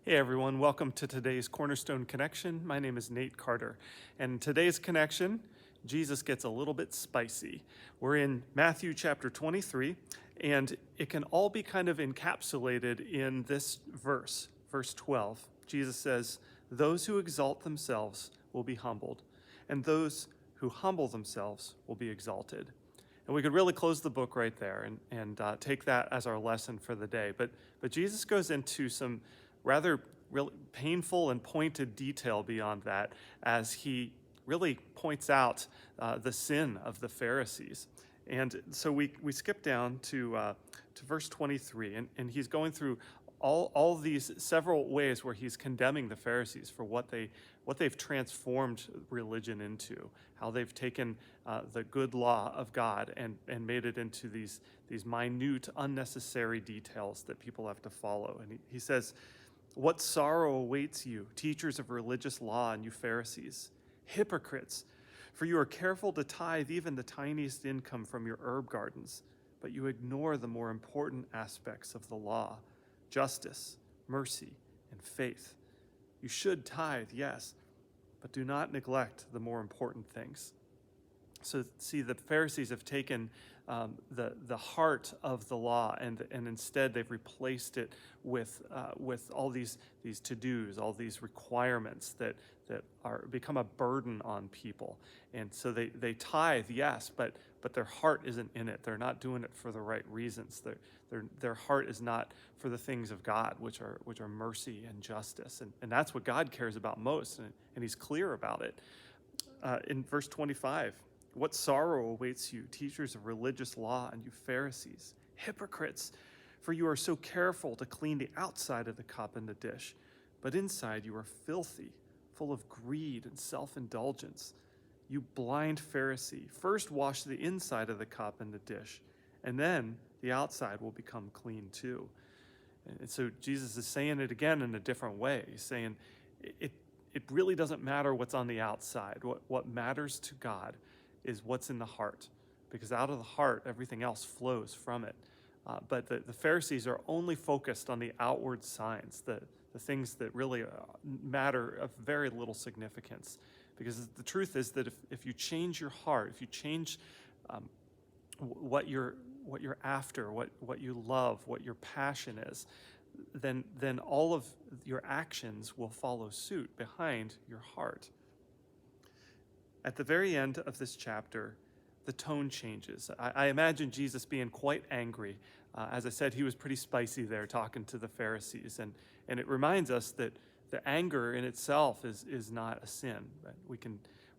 Hey everyone, welcome to today's Cornerstone Connection. My name is Nate Carter, and in today's connection, Jesus gets a little bit spicy. We're in Matthew chapter 23, and it can all be kind of encapsulated in this verse, verse 12. Jesus says, "Those who exalt themselves will be humbled, and those who humble themselves will be exalted." And we could really close the book right there and take that as our lesson for the day. But Jesus goes into some rather really painful and pointed detail beyond that as he really points out the sin of the Pharisees. And so we skip down to verse 23, and he's going through all these several ways where he's condemning the Pharisees for what they've transformed religion into, how they've taken the good law of God and made it into these minute, unnecessary details that people have to follow. And he says, "What sorrow awaits you, teachers of religious law, and you Pharisees, hypocrites! For you are careful to tithe even the tiniest income from your herb gardens, but you ignore the more important aspects of the law: justice, mercy, and faith. You should tithe, yes, but do not neglect the more important things." So see, the Pharisees have taken the heart of the law, and instead they've replaced it with all these to-dos, all these requirements that are become a burden on people. And so they tithe, yes, but their heart isn't in it. They're not doing it for the right reasons. Their heart is not for the things of God, which are mercy and justice, and that's what God cares about most, and He's clear about it. In verse 25. "What sorrow awaits you, teachers of religious law, and you Pharisees, hypocrites! For you are so careful to clean the outside of the cup and the dish, but inside you are filthy, full of greed and self-indulgence. You blind Pharisee, first wash the inside of the cup and the dish, and then the outside will become clean too." And so Jesus is saying it again in a different way. He's saying it really doesn't matter what's on the outside. What matters to God is what's in the heart, because out of the heart, everything else flows from it. But the Pharisees are only focused on the outward signs, the things that really matter of very little significance. Because the truth is that if you change your heart, if you change what you're after, what you love, what your passion is, then all of your actions will follow suit behind your heart. At the very end of this chapter, the tone changes. I imagine Jesus being quite angry. As I said, he was pretty spicy there talking to the Pharisees. And it reminds us that the anger in itself is not a sin.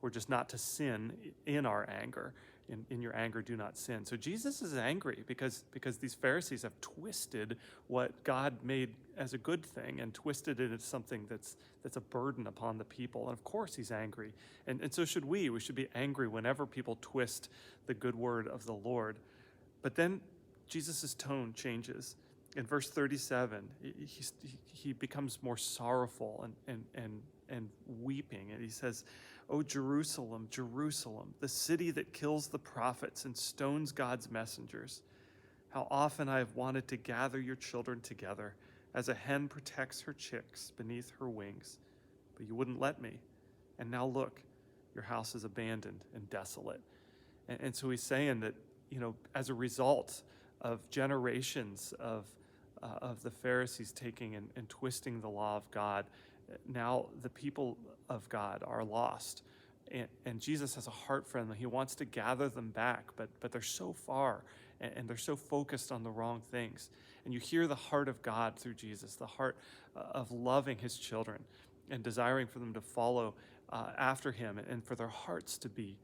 We're just not to sin in our anger. In your anger, do not sin. So Jesus is angry because these Pharisees have twisted what God made as a good thing and twisted it into something that's a burden upon the people. And of course he's angry. And so should we. We should be angry whenever people twist the good word of the Lord. But then Jesus' tone changes. In verse 37, he becomes more sorrowful and weeping. And he says, "O Jerusalem, Jerusalem, the city that kills the prophets and stones God's messengers. How often I have wanted to gather your children together as a hen protects her chicks beneath her wings, but you wouldn't let me. And now look, your house is abandoned and desolate." And so he's saying that, as a result of generations of the Pharisees taking and twisting the law of God, now the people of God are lost. And Jesus has a heart for them. He wants to gather them back, but they're so far, and they're so focused on the wrong things. And you hear the heart of God through Jesus, the heart of loving his children and desiring for them to follow after him, and for their hearts to be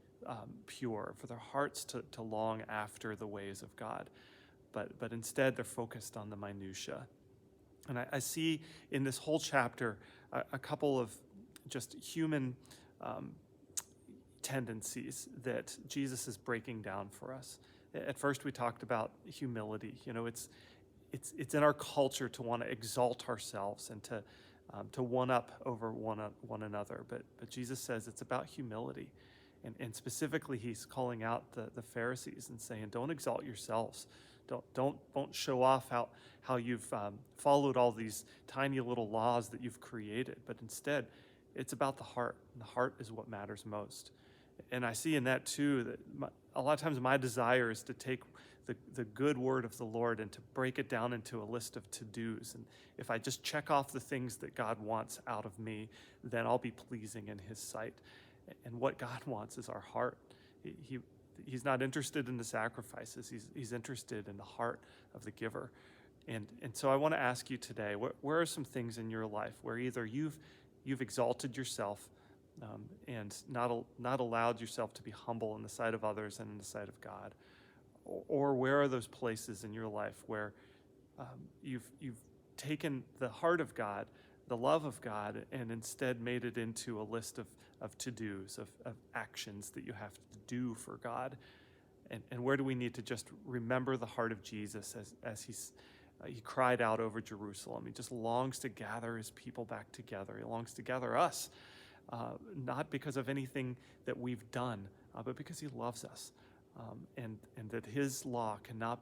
pure, for their hearts to long after the ways of God. But instead, they're focused on the minutia. And I see in this whole chapter a couple of just human tendencies that Jesus is breaking down for us. At first, we talked about humility. It's in our culture to want to exalt ourselves and to one up over one another. But Jesus says it's about humility. And specifically, he's calling out the Pharisees and saying, don't exalt yourselves. Don't show off how you've followed all these tiny little laws that you've created, but instead, it's about the heart. And the heart is what matters most. And I see in that too that a lot of times my desire is to take the good word of the Lord and to break it down into a list of to-dos. And if I just check off the things that God wants out of me, then I'll be pleasing in his sight. And what God wants is our heart. He's not interested in the sacrifices. He's interested in the heart of the giver. And so I want to ask you today, where are some things in your life where either you've exalted yourself and not allowed yourself to be humble in the sight of others and in the sight of God? Or where are those places in your life where you've taken the heart of God, the love of God, and instead made it into a list of to-dos, of actions that you have to do for God? And where do we need to just remember the heart of Jesus as he cried out over Jerusalem? He just longs to gather his people back together. He longs to gather us, not because of anything that we've done, but because he loves us. And that his law cannot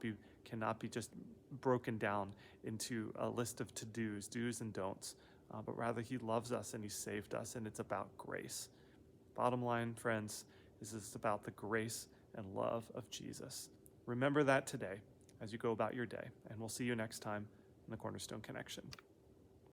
be just broken down into a list of to-dos, do's and don'ts, but rather he loves us and he saved us, and it's about grace. Bottom line, friends, is it's about the grace and love of Jesus. Remember that today as you go about your day, and we'll see you next time in the Cornerstone Connection.